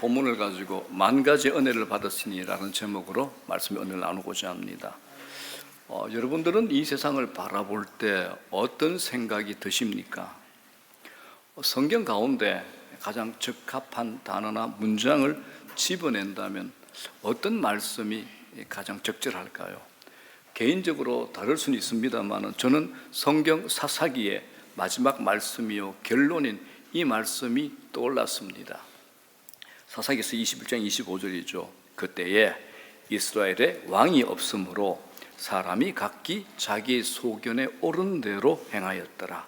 본문을 가지고 만 가지 은혜를 받았으니라는 제목으로 말씀을 오늘 나누고자 합니다. 여러분들은 이 세상을 바라볼 때 어떤 생각이 드십니까? 성경 가운데 가장 적합한 단어나 문장을 집어낸다면 어떤 말씀이 가장 적절할까요? 개인적으로 다를 수는 있습니다만 저는 성경 사사기의 마지막 말씀이요 결론인 이 말씀이 떠올랐습니다. 사사기에서 21장 25절이죠. 그때에 이스라엘에 왕이 없으므로 사람이 각기 자기 소견에 옳은 대로 행하였더라.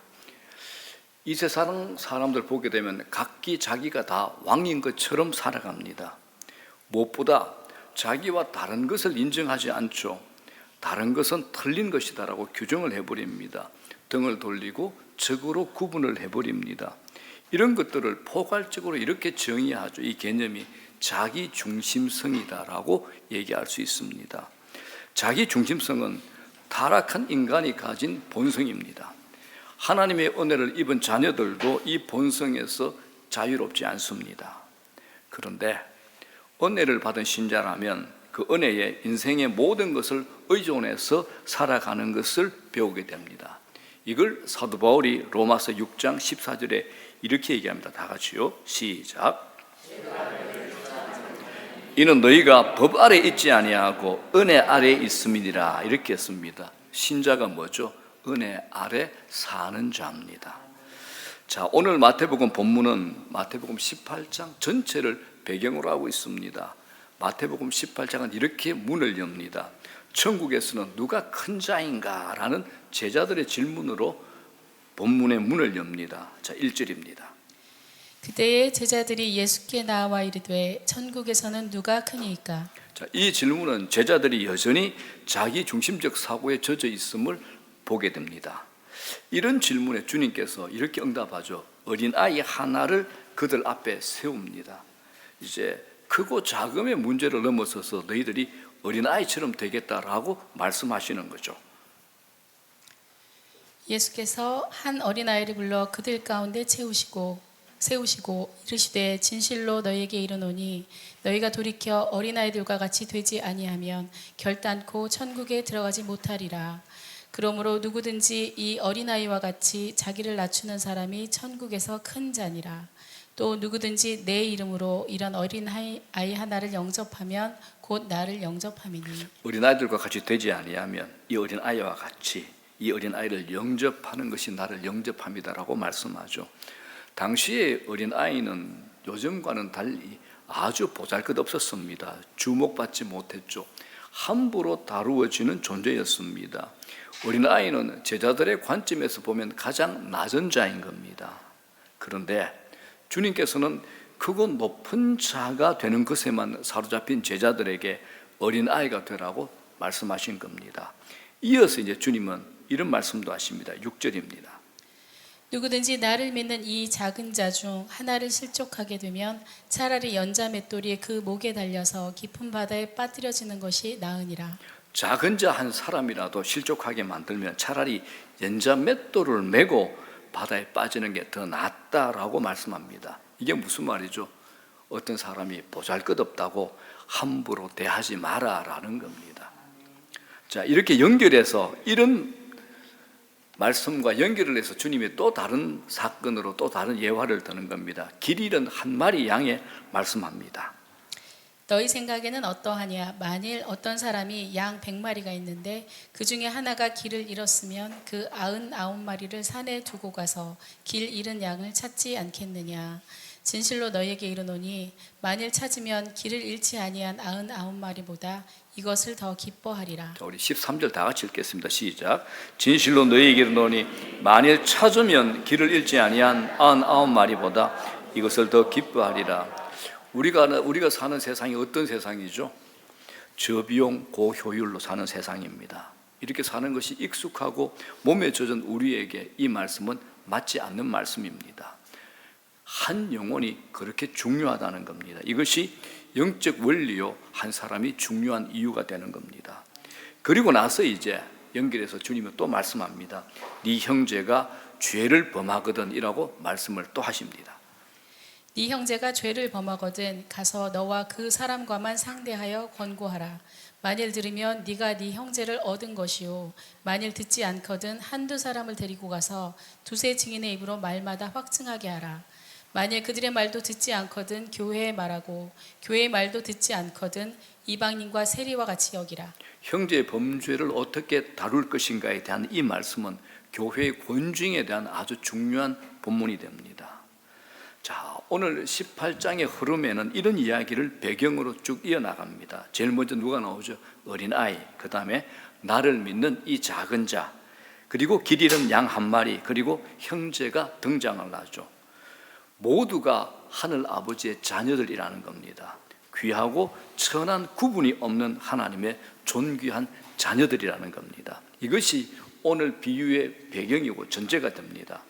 이 세상 사람들 보게 되면 각기 자기가 다 왕인 것처럼 살아갑니다. 무엇보다 자기와 다른 것을 인정하지 않죠. 다른 것은 틀린 것이다라고 규정을 해버립니다. 등을 돌리고 적으로 구분을 해버립니다. 이런 것들을 포괄적으로 이렇게 정의하죠. 이 개념이 자기중심성이다라고 얘기할 수 있습니다. 자기중심성은 타락한 인간이 가진 본성입니다. 하나님의 은혜를 입은 자녀들도 이 본성에서 자유롭지 않습니다. 그런데 은혜를 받은 신자라면 그 은혜에 인생의 모든 것을 의존해서 살아가는 것을 배우게 됩니다. 이걸 사도 바울이 로마서 6장 14절에 이렇게 얘기합니다. 다 같이요. 시작. 이는 너희가 법 아래 있지 아니하고 은혜 아래 있음이니라. 이렇게 했습니다. 신자가 뭐죠? 은혜 아래 사는 자입니다. 자, 오늘 마태복음 본문은 마태복음 18장 전체를 배경으로 하고 있습니다. 마태복음 18장은 이렇게 문을 엽니다. 천국에서는 누가 큰 자인가? 라는 제자들의 질문으로 본문의 문을 엽니다. 자, 1절입니다. 그때의 제자들이 예수께 나와 이르되 천국에서는 누가 크니이까? 자, 이 질문은 제자들이 여전히 자기 중심적 사고에 젖어 있음을 보게 됩니다. 이런 질문에 주님께서 이렇게 응답하죠. 어린아이 하나를 그들 앞에 세웁니다. 이제 크고 작음의 문제를 넘어서서 너희들이 어린아이처럼 되겠다라고 말씀하시는 거죠. 예수께서 한 어린아이를 불러 그들 가운데 세우시고 이르시되 진실로 너희에게 이르노니 너희가 돌이켜 어린아이들과 같이 되지 아니하면 결단코 천국에 들어가지 못하리라. 그러므로 누구든지 이 어린아이와 같이 자기를 낮추는 사람이 천국에서 큰 자니라. 또 누구든지 내 이름으로 이런 어린아이 하나를 영접하면 곧 나를 영접함이니. 어린아이들과 같이 되지 아니하면 이 어린아이와 같이 이 어린아이를 영접하는 것이 나를 영접함이다라고 말씀하죠. 당시의 어린아이는 요즘과는 달리 아주 보잘것없었습니다. 주목받지 못했죠. 함부로 다루어지는 존재였습니다. 어린아이는 제자들의 관점에서 보면 가장 낮은 자인 겁니다. 그런데 주님께서는 크고 높은 자가 되는 것에만 사로잡힌 제자들에게 어린아이가 되라고 말씀하신 겁니다. 이어서 이제 주님은 이런 말씀도 하십니다. 6절입니다. 누구든지 나를 믿는 이 작은 자 중 하나를 실족하게 되면 차라리 연자 맷돌이 그 목에 달려서 깊은 바다에 빠뜨려지는 것이 나으니라. 작은 자 한 사람이라도 실족하게 만들면 차라리 연자 맷돌을 메고 바다에 빠지는 게 더 낫다라고 말씀합니다. 이게 무슨 말이죠? 어떤 사람이 보잘것없다고 함부로 대하지 마라라는 겁니다. 자, 이렇게 연결해서 이런 말씀과 연결을 해서 주님이 또 다른 사건으로 또 다른 예화를 드는 겁니다. 길 잃은 한 마리 양에 말씀합니다. 너희 생각에는 어떠하냐? 만일 어떤 사람이 양 100마리가 있는데 그 중에 하나가 길을 잃었으면 그 99마리를 산에 두고 가서 길 잃은 양을 찾지 않겠느냐? 진실로 너희에게 이르노니 만일 찾으면 길을 잃지 아니한 99마리보다 이것을 더 기뻐하리라. 자, 우리 13절 다 같이 읽겠습니다. 시작. 진실로 너희에게 이르노니 만일 찾으면 길을 잃지 아니한 99마리보다 이것을 더 기뻐하리라. 우리가 사는 세상이 어떤 세상이죠? 저비용 고효율로 사는 세상입니다. 이렇게 사는 것이 익숙하고 몸에 젖은 우리에게 이 말씀은 맞지 않는 말씀입니다. 한 영혼이 그렇게 중요하다는 겁니다. 이것이 영적 원리요, 한 사람이 중요한 이유가 되는 겁니다. 그리고 나서 이제 연결해서 주님은 또 말씀합니다. 네 형제가 죄를 범하거든 이라고 말씀을 또 하십니다. 네 형제가 죄를 범하거든 가서 너와 그 사람과만 상대하여 권고하라. 만일 들으면 네가 네 형제를 얻은 것이요 만일 듣지 않거든 한두 사람을 데리고 가서 두세 증인의 입으로 말마다 확증하게 하라. 만일 그들의 말도 듣지 않거든 교회의 말하고 교회의 말도 듣지 않거든 이방인과 세리와 같이 여기라. 형제의 범죄를 어떻게 다룰 것인가에 대한 이 말씀은 교회의 권징에 대한 아주 중요한 본문이 됩니다. 자, 오늘 18장의 흐름에는 이런 이야기를 배경으로 쭉 이어나갑니다. 제일 먼저 누가 나오죠? 어린아이, 그 다음에 나를 믿는 이 작은 자, 그리고 길 잃은 양 한 마리, 그리고 형제가 등장을 하죠. 모두가 하늘 아버지의 자녀들이라는 겁니다. 귀하고 천한 구분이 없는 하나님의 존귀한 자녀들이라는 겁니다. 이것이 오늘 비유의 배경이고 전제가 됩니다.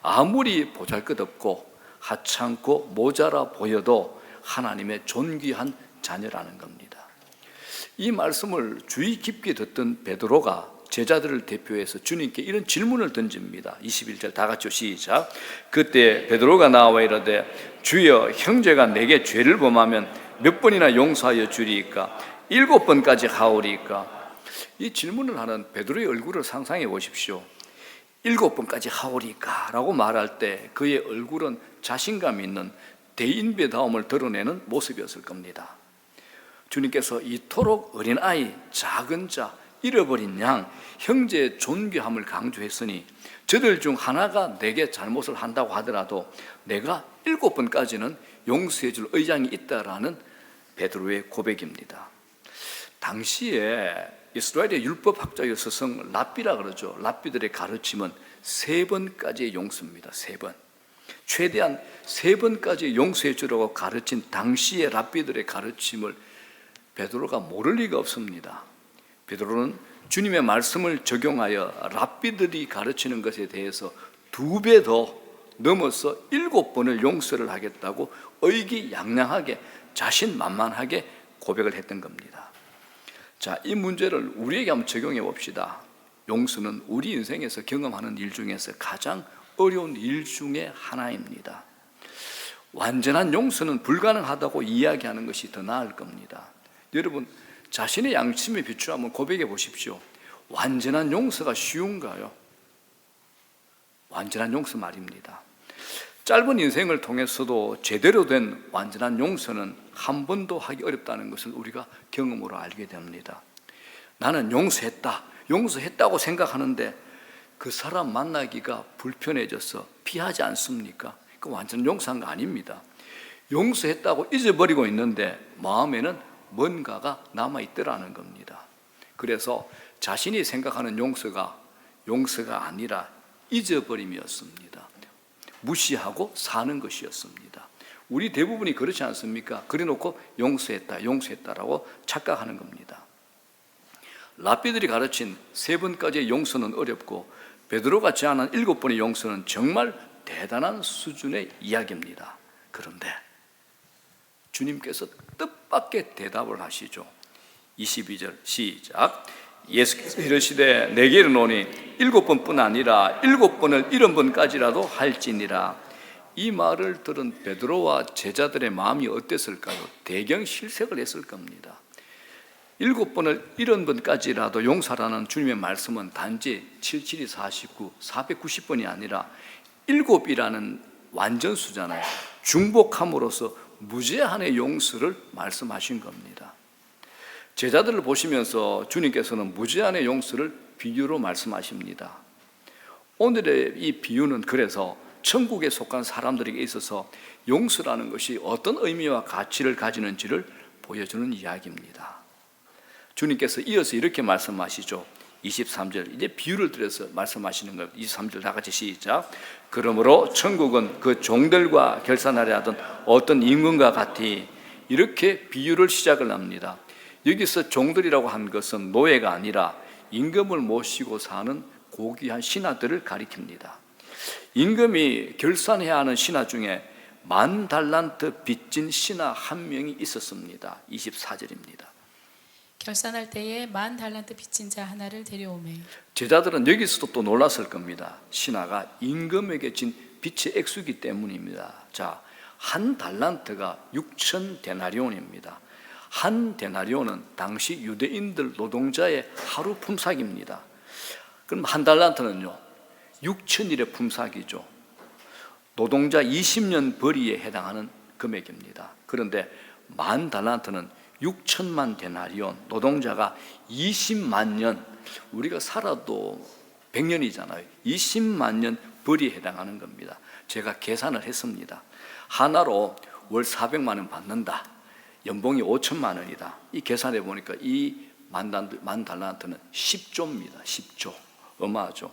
아무리 보잘것없고 하찮고 모자라 보여도 하나님의 존귀한 자녀라는 겁니다. 이 말씀을 주의 깊게 듣던 베드로가 제자들을 대표해서 주님께 이런 질문을 던집니다. 21절 다 같이 시작. 그때 베드로가 나와 이르되 주여 형제가 내게 죄를 범하면 몇 번이나 용서하여 주리이까? 7번까지 하오리이까? 이 질문을 하는 베드로의 얼굴을 상상해 보십시오. 7번까지 하오리이까? 라고 말할 때 그의 얼굴은 자신감 있는 대인배다움을 드러내는 모습이었을 겁니다. 주님께서 이토록 어린아이, 작은 자, 잃어버린 양, 형제의 존귀함을 강조했으니 저들 중 하나가 내게 잘못을 한다고 하더라도 내가 7번까지는 용서해 줄 의장이 있다라는 베드로의 고백입니다. 당시에 이스라엘의 율법학자의 스승 랍비라 그러죠. 랍비들의 가르침은 3번까지의 용서입니다. 3번. 최대한 3번까지 용서해 주라고 가르친 당시의 랍비들의 가르침을 베드로가 모를 리가 없습니다. 베드로는 주님의 말씀을 적용하여 랍비들이 가르치는 것에 대해서 2배 더 넘어서 7번을 용서를 하겠다고 의기양양하게 자신만만하게 고백을 했던 겁니다. 자, 이 문제를 우리에게 한번 적용해 봅시다. 용서는 우리 인생에서 경험하는 일 중에서 가장 어려운 일 중에 하나입니다. 완전한 용서는 불가능하다고 이야기하는 것이 더 나을 겁니다. 여러분, 자신의 양심에 비추어 한번 고백해 보십시오. 완전한 용서가 쉬운가요? 완전한 용서 말입니다. 짧은 인생을 통해서도 제대로 된 완전한 용서는 한 번도 하기 어렵다는 것을 우리가 경험으로 알게 됩니다. 나는 용서했다고 생각하는데 그 사람 만나기가 불편해져서 피하지 않습니까? 그 완전 용서한 거 아닙니다. 용서했다고 잊어버리고 있는데 마음에는 뭔가가 남아있더라는 겁니다. 그래서 자신이 생각하는 용서가 아니라 잊어버림이었습니다. 무시하고 사는 것이었습니다. 우리 대부분이 그렇지 않습니까? 그래놓고 용서했다라고 착각하는 겁니다. 랍비들이 가르친 3번까지의 용서는 어렵고 베드로가 제안한 7번의 용서는 정말 대단한 수준의 이야기입니다. 그런데 주님께서 뜻밖의 대답을 하시죠. 22절 시작. 예수께서 이르시되 내게 이르노니 7번뿐 아니라 7번을 70번까지라도 할지니라. 이 말을 들은 베드로와 제자들의 마음이 어땠을까요? 대경실색을 했을 겁니다. 7번을 70번까지라도 용서라는 주님의 말씀은 단지 77이 49, 490번이 아니라 7이라는 완전수잖아요. 중복함으로써 무제한의 용서를 말씀하신 겁니다. 제자들을 보시면서 주님께서는 무제한의 용서를 비유로 말씀하십니다. 오늘의 이 비유는 그래서 천국에 속한 사람들에게 있어서 용서라는 것이 어떤 의미와 가치를 가지는지를 보여주는 이야기입니다. 주님께서 이어서 이렇게 말씀하시죠. 23절, 이제 비유를 들여서 말씀하시는 거예요. 23절 다 같이 시작. 그러므로 천국은 그 종들과 결산하려 하던 어떤 임금과 같이, 이렇게 비유를 시작을 합니다. 여기서 종들이라고 한 것은 노예가 아니라 임금을 모시고 사는 고귀한 신하들을 가리킵니다. 임금이 결산해야 하는 신하 중에 10,000달란트 빚진 신하 한 명이 있었습니다. 24절입니다. 결산할 때에 10,000달란트 빚진 자 하나를 데려오매. 제자들은 여기서도 또 놀랐을 겁니다. 신하가 임금에게 진 빚의 액수이기 때문입니다. 자, 한 달란트가 6천 데나리온입니다. 한 데나리온은 당시 유대인들 노동자의 하루 품삯입니다. 그럼 한 달란트는요 6천일의 품삯이죠. 노동자 20년 벌이에 해당하는 금액입니다. 그런데 만 달란트는 6천만 데나리온, 노동자가 20만 년, 우리가 살아도 100년이잖아요. 20만 년 벌이에 해당하는 겁니다. 제가 계산을 했습니다. 하나로 월 400만 원 받는다. 연봉이 5천만 원이다. 이 계산해 보니까 이 만 달란트는 10조입니다. 10조. 어마하죠.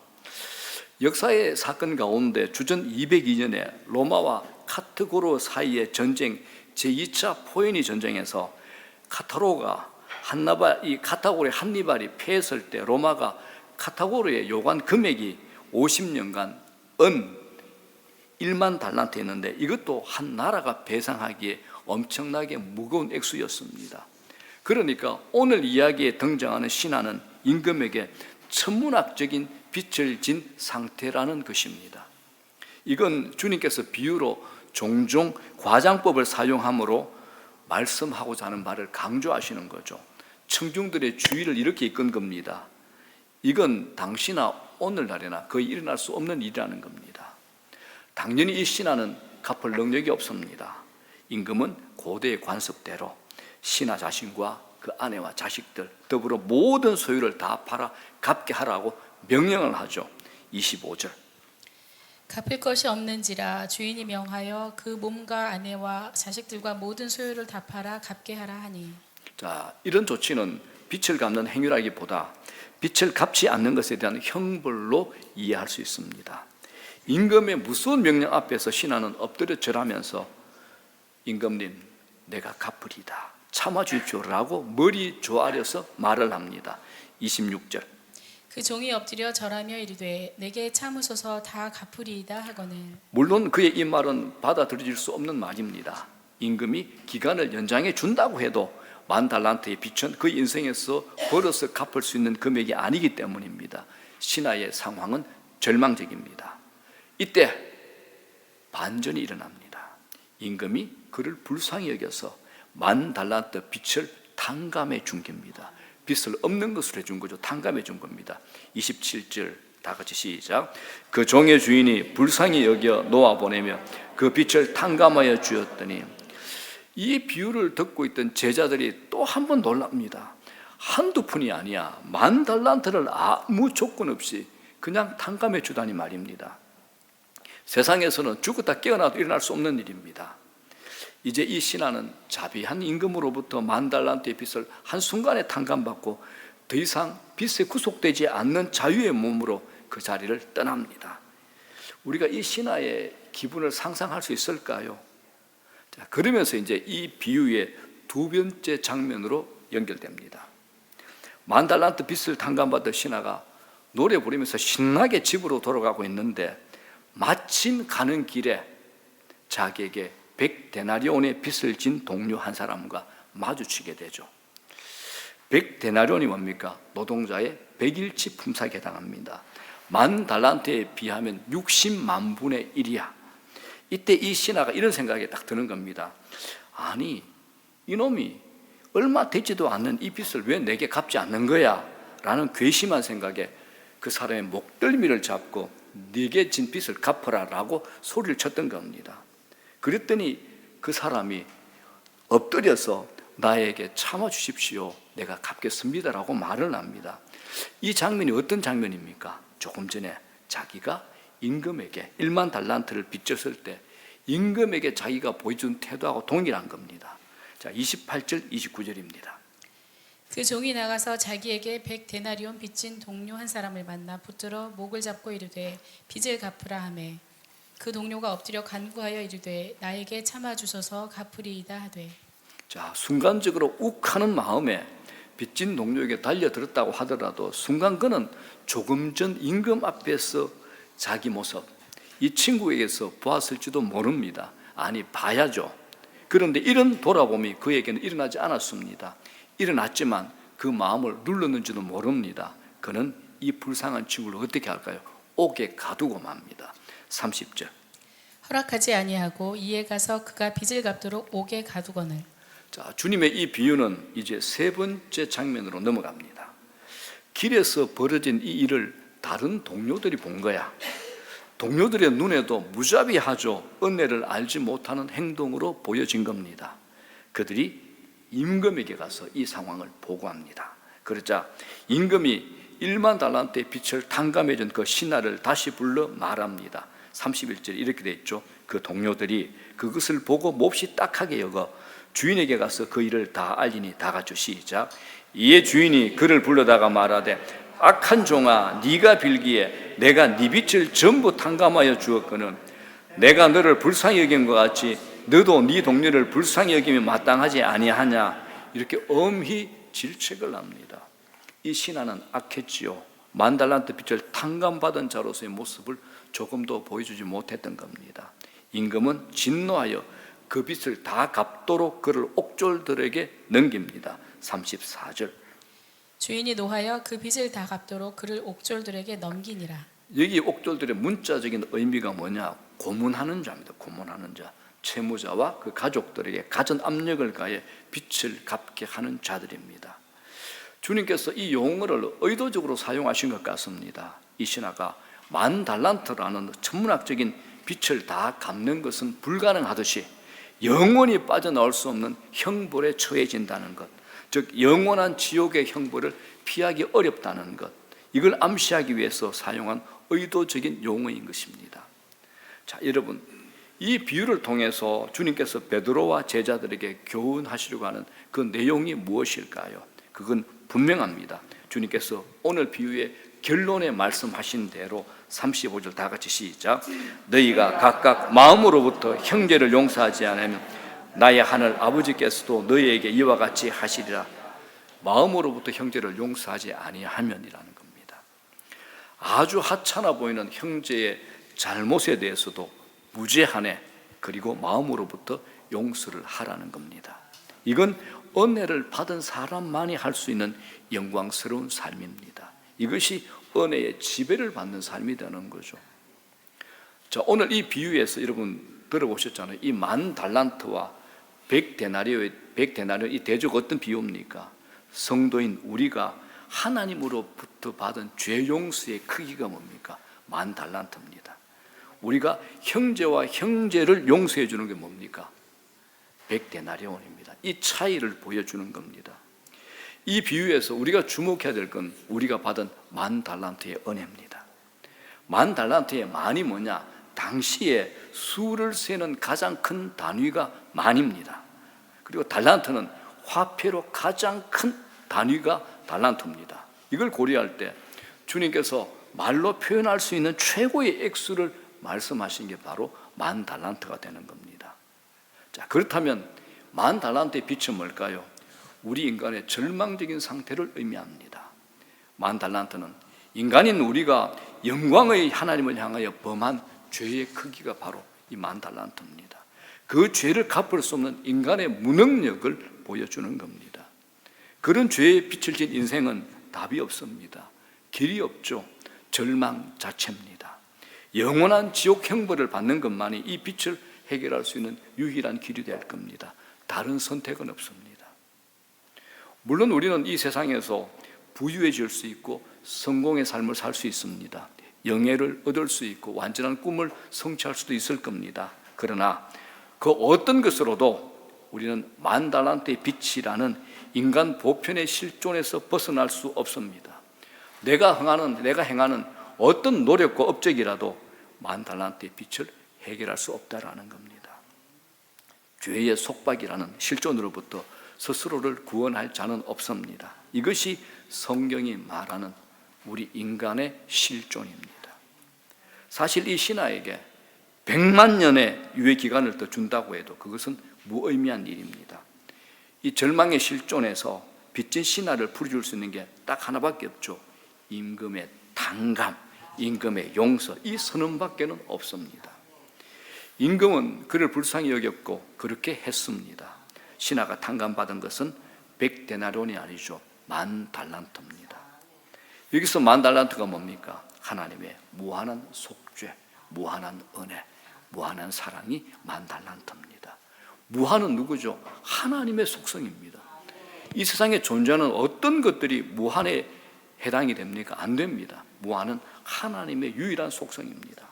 역사의 사건 가운데 주전 202년에 로마와 카트고로 사이의 전쟁 제2차 포에니 전쟁에서 카타고로의 한니발이 패했을 때 로마가 카타고로에 요구한 금액이 50년간 은 1만 달란트였는데 이것도 한 나라가 배상하기에 엄청나게 무거운 액수였습니다. 그러니까 오늘 이야기에 등장하는 신하는 임금에게 천문학적인 빚을 진 상태라는 것입니다. 이건 주님께서 비유로 종종 과장법을 사용함으로 말씀하고자 하는 말을 강조하시는 거죠. 청중들의 주의를 이렇게 이끈 겁니다. 이건 당시나 오늘날에나 거의 일어날 수 없는 일이라는 겁니다. 당연히 이 신하는 갚을 능력이 없습니다. 임금은 고대의 관습대로 신하 자신과 그 아내와 자식들 더불어 모든 소유를 다 팔아 갚게 하라고 명령을 하죠. 25절. 갚을 것이 없는지라 주인이 명하여 그 몸과 아내와 자식들과 모든 소유를 다 팔아 갚게 하라 하니. 자, 이런 조치는 빚을 갚는 행위라기보다 빚을 갚지 않는 것에 대한 형벌로 이해할 수 있습니다. 임금의 무서운 명령 앞에서 신하는 엎드려 절하면서 임금님, 내가 갚으리다. 참아 주십시오라고 머리 조아려서 말을 합니다. 26절. 그 종이 엎드려 절하며 이르되 내게 참으소서 다 갚으리이다 하거늘. 물론 그의 이 말은 받아들일 수 없는 말입니다. 임금이 기간을 연장해 준다고 해도 만 달란트의 빚은 그 인생에서 벌어서 갚을 수 있는 금액이 아니기 때문입니다. 신하의 상황은 절망적입니다. 이때 반전이 일어납니다. 임금이 그를 불쌍히 여겨서 만 달란트 빚을 탕감해 준 겁니다. 빚을 없는 것으로 해준 거죠. 탕감해 준 겁니다. 27절 다 같이 시작. 그 종의 주인이 불쌍히 여겨 놓아보내며 그 빚을 탕감하여 주었더니. 이 비유를 듣고 있던 제자들이 또 한 번 놀랍니다. 한두 푼이 아니야. 만 달란트를 아무 조건 없이 그냥 탕감해 주다니 말입니다. 세상에서는 죽었다 깨어나도 일어날 수 없는 일입니다. 이제 이 신하는 자비한 임금으로부터 만 달란트의 빚을 한순간에 탕감받고 더 이상 빚에 구속되지 않는 자유의 몸으로 그 자리를 떠납니다. 우리가 이 신하의 기분을 상상할 수 있을까요? 자, 그러면서 이제 이 비유의 두 번째 장면으로 연결됩니다. 만 달란트 빚을 탕감받은 신하가 노래 부르면서 신나게 집으로 돌아가고 있는데 마침 가는 길에 자기에게 100데나리온의 빚을 진 동료 한 사람과 마주치게 되죠. 100데나리온이 뭡니까? 노동자의 100일치 품삯에 해당합니다. 만 달란트에 비하면 60만 분의 1이야. 이때 이 신하가 이런 생각이 딱 드는 겁니다. 아니, 이놈이 얼마 되지도 않는 이 빚을 왜 내게 갚지 않는 거야? 라는 괘씸한 생각에 그 사람의 목덜미를 잡고 네게 진 빚을 갚아라 라고 소리를 쳤던 겁니다. 그랬더니 그 사람이 엎드려서 나에게 참아 주십시오. 내가 갚겠습니다 라고 말을 합니다. 이 장면이 어떤 장면입니까? 조금 전에 자기가 임금에게 1만 달란트를 빚졌을 때 임금에게 자기가 보여준 태도하고 동일한 겁니다. 자, 28절 29절입니다. 그 종이 나가서 자기에게 100데나리온 빚진 동료 한 사람을 만나 붙들어 목을 잡고 이르되 빚을 갚으라 하매 그 동료가 엎드려 간구하여 이르되 나에게 참아 주소서 갚으리이다 하되. 자, 순간적으로 욱하는 마음에 빚진 동료에게 달려들었다고 하더라도 순간 그는 조금 전 임금 앞에서 자기 모습 이 친구에게서 보았을지도 모릅니다. 아니, 봐야죠. 그런데 이런 돌아봄이 그에게는 일어나지 않았습니다. 일어났지만 그 마음을 눌렀는지도 모릅니다. 그는 이 불쌍한 친구를 어떻게 할까요? 옥에 가두고 맙니다. 30절. 허락하지 아니하고 이에 가서 그가 빚을 갚도록 옥에 가두거늘. 자, 주님의 이 비유는 이제 세 번째 장면으로 넘어갑니다. 길에서 벌어진 이 일을 다른 동료들이 본 거야. 동료들의 눈에도 무자비하죠. 은혜를 알지 못하는 행동으로 보여진 겁니다. 그들이 임금에게 가서 이 상황을 보고합니다. 그러자 임금이 1만 달란트의 빚을 탕감해준 그 신하를 다시 불러 말합니다. 31절에 이렇게 돼 있죠. 그 동료들이 그것을 보고 몹시 딱하게 여겨 주인에게 가서 그 일을 다 알리니 다 같이 시작. 이에 주인이 그를 불러다가 말하되 악한 종아, 네가 빌기에 내가 네 빚을 전부 탕감하여 주었거늘 내가 너를 불쌍히 여긴 것 같이 너도 네 동료를 불쌍히 여김이 마땅하지 아니하냐. 이렇게 엄히 질책을 합니다. 이 신하는 악했지요. 1만 달란트 빚을 탕감받은 자로서의 모습을 조금도 보여주지 못했던 겁니다. 임금은 진노하여 그 빚을 다 갚도록 그를 옥졸들에게 넘깁니다. 34절. 주인이 노하여 그 빚을 다 갚도록 그를 옥졸들에게 넘기니라. 여기 옥졸들의 문자적인 의미가 뭐냐? 고문하는 자입니다. 고문하는 자. 채무자와 그 가족들에게 가전 압력을 가해 빚을 갚게 하는 자들입니다. 주님께서 이 용어를 의도적으로 사용하신 것 같습니다. 이 신하가 1만 달란트라는 천문학적인 빚을 다 갚는 것은 불가능하듯이 영원히 빠져나올 수 없는 형벌에 처해진다는 것, 즉 영원한 지옥의 형벌을 피하기 어렵다는 것, 이걸 암시하기 위해서 사용한 의도적인 용어인 것입니다. 자, 여러분, 이 비유를 통해서 주님께서 베드로와 제자들에게 교훈하시려고 하는 그 내용이 무엇일까요? 그건 분명합니다. 주님께서 오늘 비유의 결론에 말씀하신 대로 35절 다 같이 시작. 너희가 각각 마음으로부터 형제를 용서하지 않으면 나의 하늘 아버지께서도 너희에게 이와 같이 하시리라. 마음으로부터 형제를 용서하지 아니하면이라는 겁니다. 아주 하찮아 보이는 형제의 잘못에 대해서도 무죄하네, 그리고 마음으로부터 용서를 하라는 겁니다. 이건 은혜를 받은 사람만이 할 수 있는 영광스러운 삶입니다. 이것이 은혜의 지배를 받는 삶이 되는 거죠. 자, 오늘 이 비유에서 여러분 들어보셨잖아요. 이 1만 달란트와 100데나리오 이 대조가 어떤 비유입니까? 성도인 우리가 하나님으로부터 받은 죄 용서의 크기가 뭡니까? 1만 달란트입니다. 우리가 형제와 형제를 용서해 주는 게 뭡니까? 100데나리온입니다. 이 차이를 보여주는 겁니다. 이 비유에서 우리가 주목해야 될 건 우리가 받은 1만 달란트의 은혜입니다. 1만 달란트의 만이 뭐냐? 당시에 수를 세는 가장 큰 단위가 만입니다. 그리고 달란트는 화폐로 가장 큰 단위가 달란트입니다. 이걸 고려할 때 주님께서 말로 표현할 수 있는 최고의 액수를 말씀하신 게 바로 1만 달란트가 되는 겁니다. 자, 그렇다면 1만 달란트의 빛은 뭘까요? 우리 인간의 절망적인 상태를 의미합니다. 1만 달란트는 인간인 우리가 영광의 하나님을 향하여 범한 죄의 크기가 바로 이 1만 달란트입니다. 그 죄를 갚을 수 없는 인간의 무능력을 보여주는 겁니다. 그런 죄에 빛을 진 인생은 답이 없습니다. 길이 없죠. 절망 자체입니다. 영원한 지옥 형벌을 받는 것만이 이 빛을 해결할 수 있는 유일한 길이 될 겁니다. 다른 선택은 없습니다. 물론 우리는 이 세상에서 부유해질 수 있고 성공의 삶을 살 수 있습니다. 영예를 얻을 수 있고 완전한 꿈을 성취할 수도 있을 겁니다. 그러나 그 어떤 것으로도 우리는 1만 달란트의 빛이라는 인간 보편의 실존에서 벗어날 수 없습니다. 내가 행하는 어떤 노력과 업적이라도 1만 달란트의 빛을 해결할 수 없다라는 겁니다. 죄의 속박이라는 실존으로부터 스스로를 구원할 자는 없습니다. 이것이 성경이 말하는 우리 인간의 실존입니다. 사실 이 신하에게 100만 년의 유예 기간을 더 준다고 해도 그것은 무의미한 일입니다. 이 절망의 실존에서 빚진 신하를 풀어줄 수 있는 게 딱 하나밖에 없죠. 임금의 탕감, 임금의 용서, 이 선언밖에는 없습니다. 임금은 그를 불쌍히 여겼고 그렇게 했습니다. 신하가 탕감받은 것은 100데나리온이 아니죠. 1만 달란트입니다. 여기서 1만 달란트가 뭡니까? 하나님의 무한한 속죄, 무한한 은혜, 무한한 사랑이 만 달란트입니다. 무한은 누구죠? 하나님의 속성입니다. 이 세상에 존재하는 어떤 것들이 무한에 해당이 됩니까? 안 됩니다. 무한은 하나님의 유일한 속성입니다.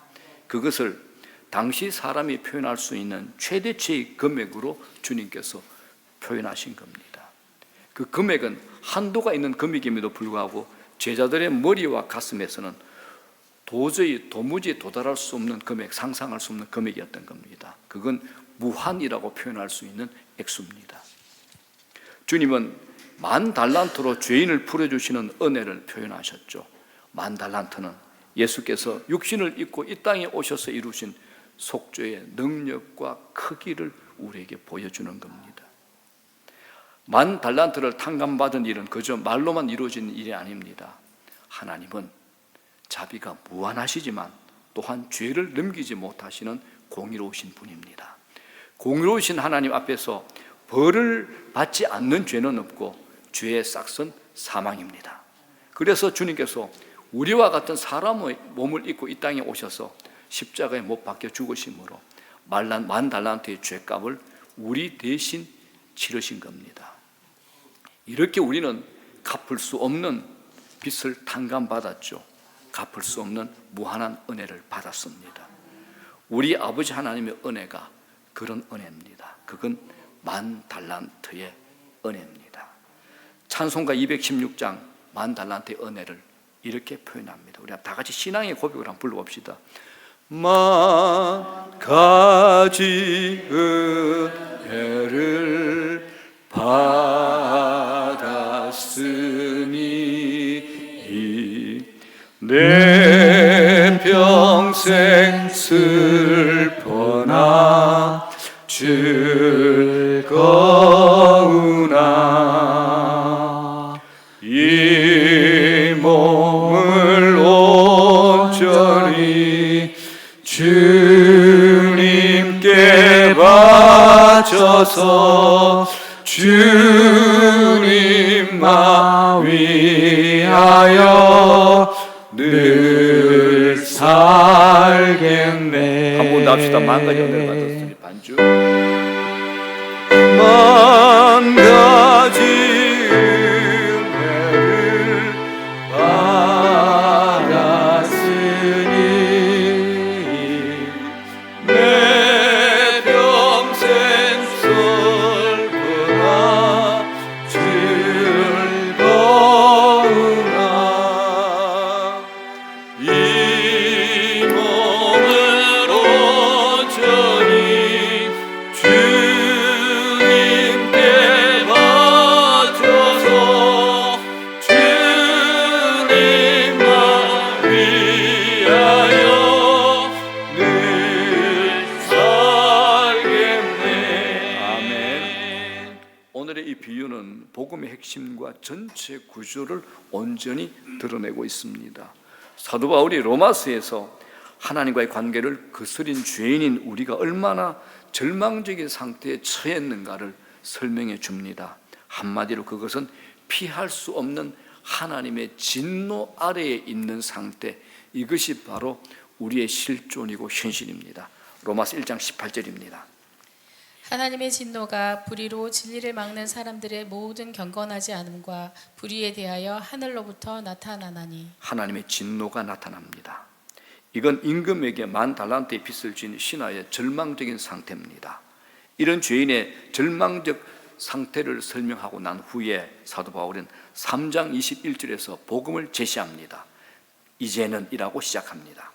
그것을 당시 사람이 표현할 수 있는 최대치의 금액으로 주님께서 표현하신 겁니다. 그 금액은 한도가 있는 금액임에도 불구하고 제자들의 머리와 가슴에서는 도무지 도달할 수 없는 금액, 상상할 수 없는 금액이었던 겁니다. 그건 무한이라고 표현할 수 있는 액수입니다. 주님은 만 달란트로 죄인을 풀어주시는 은혜를 표현하셨죠. 만 달란트는 예수께서 육신을 입고 이 땅에 오셔서 이루신 속죄의 능력과 크기를 우리에게 보여주는 겁니다. 만 달란트를 탕감받은 일은 그저 말로만 이루어진 일이 아닙니다. 하나님은 자비가 무한하시지만 또한 죄를 넘기지 못하시는 공의로우신 분입니다. 공의로우신 하나님 앞에서 벌을 받지 않는 죄는 없고 죄의 싹은 사망입니다. 그래서 주님께서 우리와 같은 사람의 몸을 입고 이 땅에 오셔서 십자가에 못 박혀 죽으심으로 만 달란트의 죄값을 우리 대신 치르신 겁니다. 이렇게 우리는 갚을 수 없는 빚을 탕감받았죠. 갚을 수 없는 무한한 은혜를 받았습니다. 우리 아버지 하나님의 은혜가 그런 은혜입니다. 그건 만 달란트의 은혜입니다. 찬송가 216장 만 달란트의 은혜를 이렇게 표현합니다. 우리 다 같이 신앙의 고백을 한번 불러봅시다. 만 가지 은혜를 받았으니 내 평생 슬퍼나 즐거우나 이 몸을 온전히 주님께 바쳐서 주님만 위하여 늘 살겠네. 한 번 더 합시다. 만 가지 은혜를 받았으니 반주. 만 가지 은혜를 받았으니 내 평생 슬프나 즐거우나 이 몸을 온전히 주님께 바쳐서 주님만 위하여 늘 살겠네. 아멘. 오늘의 이 비유는 복음의 핵심과 전체 구조를 온전히 드러내고 있습니다. 사도 바울이 로마서에서 하나님과의 관계를 거스린 죄인인 우리가 얼마나 절망적인 상태에 처했는가를 설명해 줍니다. 한마디로 그것은 피할 수 없는 하나님의 진노 아래에 있는 상태, 이것이 바로 우리의 실존이고 현실입니다. 로마서 1장 18절입니다. 하나님의 진노가 불의로 진리를 막는 사람들의 모든 경건하지 않음과 불의에 대하여 하늘로부터 나타나나니. 하나님의 진노가 나타납니다. 이건 임금에게 만 달란트의 빚을 진 신하의 절망적인 상태입니다. 이런 죄인의 절망적 상태를 설명하고 난 후에 사도 바울은 3장 21절에서 복음을 제시합니다. 이제는 이라고 시작합니다.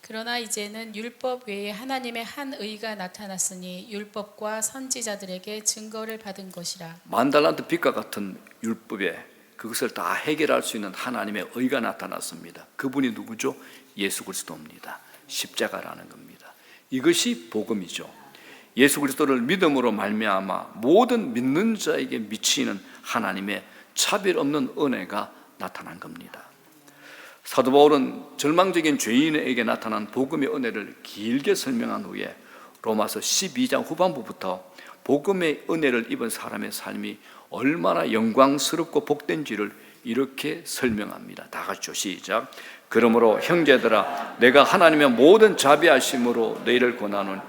그러나 이제는 율법 외에 하나님의 한 의가 나타났으니 율법과 선지자들에게 증거를 받은 것이라. 만 달란트 빚과 같은 율법에 그것을 다 해결할 수 있는 하나님의 의가 나타났습니다. 그분이 누구죠? 예수 그리스도입니다. 십자가라는 겁니다. 이것이 복음이죠. 예수 그리스도를 믿음으로 말미암아 모든 믿는 자에게 미치는 하나님의 차별 없는 은혜가 나타난 겁니다. 사도 바울은 절망적인 죄인에게 나타난 복음의 은혜를 길게 설명한 후에 로마서 12장 후반부부터 복음의 은혜를 입은 사람의 삶이 얼마나 영광스럽고 복된지를 이렇게 설명합니다. 다 같이요. 시작. 그러므로 형제들아, 내가 하나님의 모든 자비하심으로 너희를 권하노니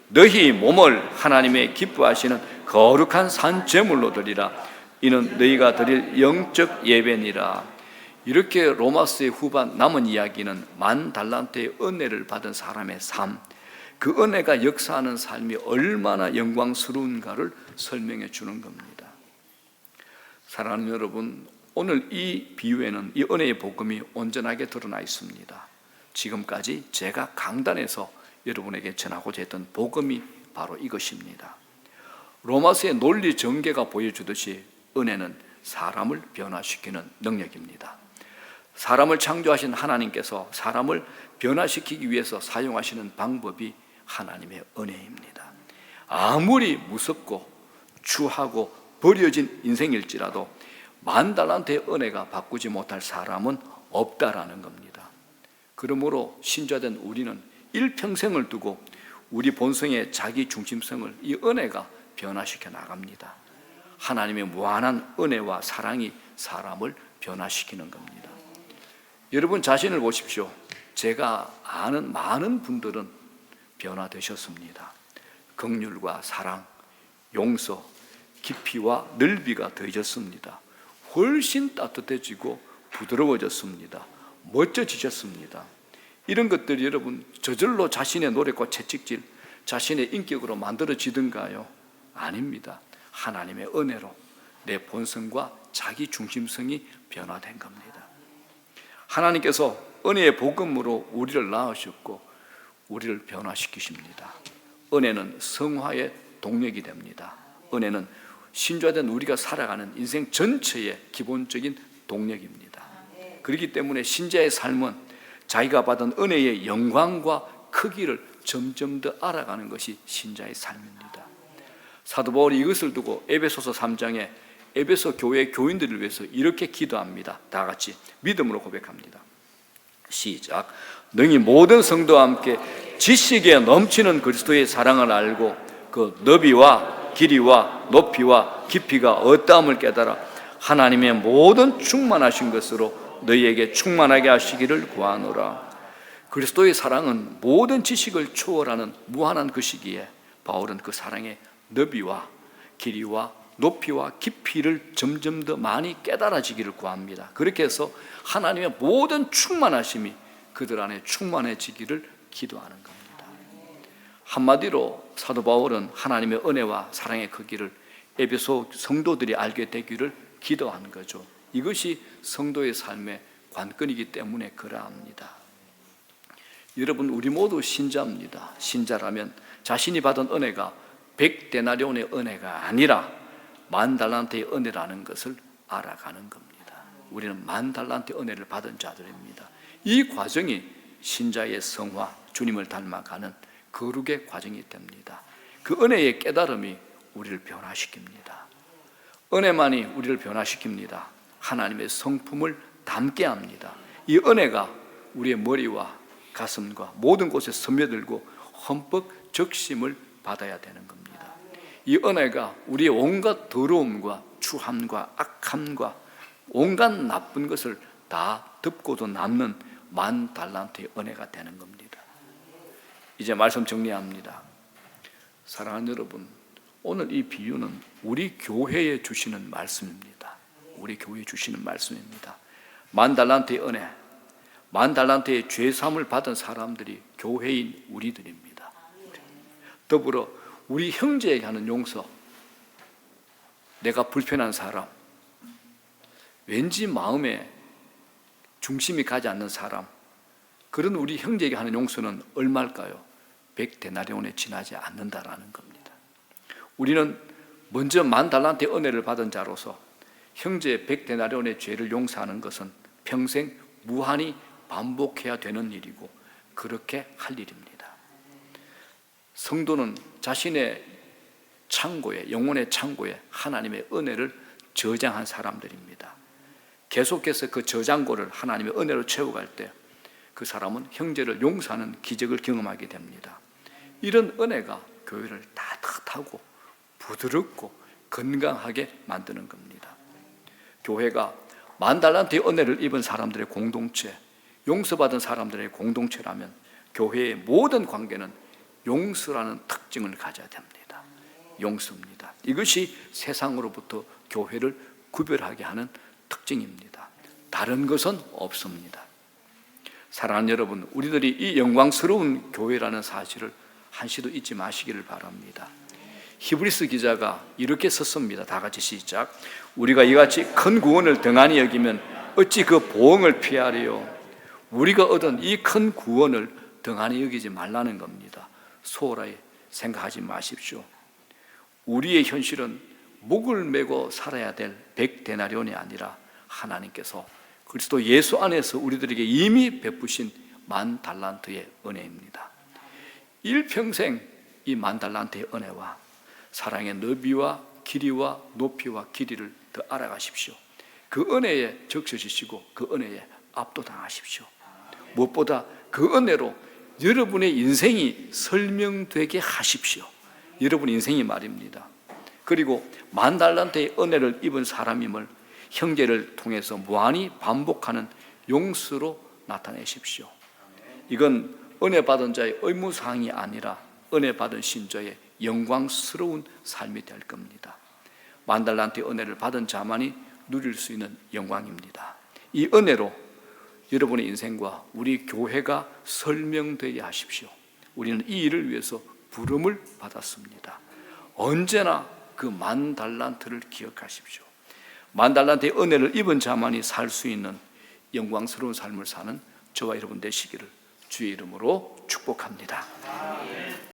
너희 몸을 하나님의 기뻐하시는 거룩한 산 제물로 드리라. 이는 너희가 드릴 영적 예배니라. 이렇게 로마서의 후반 남은 이야기는 10,000달란트의 은혜를 받은 사람의 삶, 그 은혜가 역사하는 삶이 얼마나 영광스러운가를 설명해 주는 겁니다. 사랑하는 여러분, 오늘 이 비유에는 이 은혜의 복음이 온전하게 드러나 있습니다. 지금까지 제가 강단에서 여러분에게 전하고자 했던 복음이 바로 이것입니다. 로마서의 논리 전개가 보여주듯이 은혜는 사람을 변화시키는 능력입니다. 사람을 창조하신 하나님께서 사람을 변화시키기 위해서 사용하시는 방법이 하나님의 은혜입니다. 아무리 무섭고 추하고 버려진 인생일지라도 10,000달란트의 은혜가 바꾸지 못할 사람은 없다라는 겁니다. 그러므로 신자된 우리는 일평생을 두고 우리 본성의 자기 중심성을 이 은혜가 변화시켜 나갑니다. 하나님의 무한한 은혜와 사랑이 사람을 변화시키는 겁니다. 여러분 자신을 보십시오. 제가 아는 많은 분들은 변화되셨습니다. 긍휼과 사랑, 용서, 깊이와 넓이가 더해졌습니다. 훨씬 따뜻해지고 부드러워졌습니다. 멋져지셨습니다. 이런 것들이 여러분 저절로 자신의 노력과 채찍질, 자신의 인격으로 만들어지던가요? 아닙니다. 하나님의 은혜로 내 본성과 자기 중심성이 변화된 겁니다. 하나님께서 은혜의 복음으로 우리를 낳으셨고 우리를 변화시키십니다. 은혜는 성화의 동력이 됩니다. 은혜는 신자된 우리가 살아가는 인생 전체의 기본적인 동력입니다. 그렇기 때문에 신자의 삶은 자기가 받은 은혜의 영광과 크기를 점점 더 알아가는 것이 신자의 삶입니다. 사도 바울이 이것을 두고 에베소서 3장에 에베소 교회 교인들을 위해서 이렇게 기도합니다. 다 같이 믿음으로 고백합니다. 시작. 능히 모든 성도와 함께 지식에 넘치는 그리스도의 사랑을 알고 그 너비와 길이와 높이와 깊이가 어떠함을 깨달아 하나님의 모든 충만하신 것으로 너희에게 충만하게 하시기를 구하노라. 그리스도의 사랑은 모든 지식을 초월하는 무한한 그 시기에 바울은 그 사랑의 너비와 길이와 높이와 깊이를 점점 더 많이 깨달아지기를 구합니다. 그렇게 해서 하나님의 모든 충만하심이 그들 안에 충만해지기를 기도하는 겁니다. 한마디로 사도 바울은 하나님의 은혜와 사랑의 크기를 에베소 성도들이 알게 되기를 기도하는 거죠. 이것이 성도의 삶의 관건이기 때문에 그러합니다. 여러분, 우리 모두 신자입니다. 신자라면 자신이 받은 은혜가 100데나리온의 은혜가 아니라 10,000달란트의 은혜라는 것을 알아가는 겁니다. 우리는 10,000달란트의 은혜를 받은 자들입니다. 이 과정이 신자의 성화, 주님을 닮아가는 거룩의 과정이 됩니다. 그 은혜의 깨달음이 우리를 변화시킵니다. 은혜만이 우리를 변화시킵니다. 하나님의 성품을 담게 합니다. 이 은혜가 우리의 머리와 가슴과 모든 곳에 스며들고 흠뻑 적심을 받아야 되는 겁니다. 이 은혜가 우리의 온갖 더러움과 추함과 악함과 온갖 나쁜 것을 다 덮고도 남는 10,000달란트의 은혜가 되는 겁니다. 이제 말씀 정리합니다. 사랑하는 여러분, 오늘 이 비유는 우리 교회에 주시는 말씀입니다. 우리 교회에 주시는 말씀입니다. 10,000달란트의 은혜, 10,000달란트의 죄사함을 받은 사람들이 교회인 우리들입니다. 더불어 우리 형제에게 하는 용서, 내가 불편한 사람, 왠지 마음에 중심이 가지 않는 사람, 그런 우리 형제에게 하는 용서는 얼마일까요? 100데나리온에 지나지 않는다라는 겁니다. 우리는 먼저 10,000달란트의 은혜를 받은 자로서 형제의 100데나리온의 죄를 용서하는 것은 평생 무한히 반복해야 되는 일이고 그렇게 할 일입니다. 성도는 자신의 창고에, 영혼의 창고에 하나님의 은혜를 저장한 사람들입니다. 계속해서 그 저장고를 하나님의 은혜로 채워갈 때 그 사람은 형제를 용서하는 기적을 경험하게 됩니다. 이런 은혜가 교회를 따뜻하고 부드럽고 건강하게 만드는 겁니다. 교회가 10,000달란트의 은혜를 입은 사람들의 공동체, 용서받은 사람들의 공동체라면 교회의 모든 관계는 용서라는 특징을 가져야 됩니다. 용서입니다. 이것이 세상으로부터 교회를 구별하게 하는 특징입니다. 다른 것은 없습니다. 사랑하는 여러분, 우리들이 이 영광스러운 교회라는 사실을 한시도 잊지 마시기를 바랍니다. 히브리서 기자가 이렇게 썼습니다. 다 같이 시작. 우리가 이같이 큰 구원을 등한히 여기면 어찌 그 보응을 피하리요. 우리가 얻은 이 큰 구원을 등한히 여기지 말라는 겁니다. 소홀히 생각하지 마십시오. 우리의 현실은 목을 메고 살아야 될 100데나리온이 아니라 하나님께서 그리스도 예수 안에서 우리들에게 이미 베푸신 10,000달란트의 은혜입니다. 일평생 이 10,000달란트의 은혜와 사랑의 너비와 길이와 높이와 길이를 더 알아가십시오. 그 은혜에 적셔지시고 그 은혜에 압도당하십시오. 무엇보다 그 은혜로 여러분의 인생이 설명되게 하십시오. 여러분 인생이 말입니다. 그리고 10,000달란트의 은혜를 입은 사람임을 형제를 통해서 무한히 반복하는 용서로 나타내십시오. 이건 은혜 받은 자의 의무사항이 아니라 은혜 받은 신자의 영광스러운 삶이 될 겁니다. 10,000달란트의 은혜를 받은 자만이 누릴 수 있는 영광입니다. 이 은혜로 여러분의 인생과 우리 교회가 설명되게 하십시오. 우리는 이 일을 위해서 부름을 받았습니다. 언제나 그 10,000달란트를 기억하십시오. 10,000달란트의 은혜를 입은 자만이 살 수 있는 영광스러운 삶을 사는 저와 여러분 되시기를 주의 이름으로 축복합니다.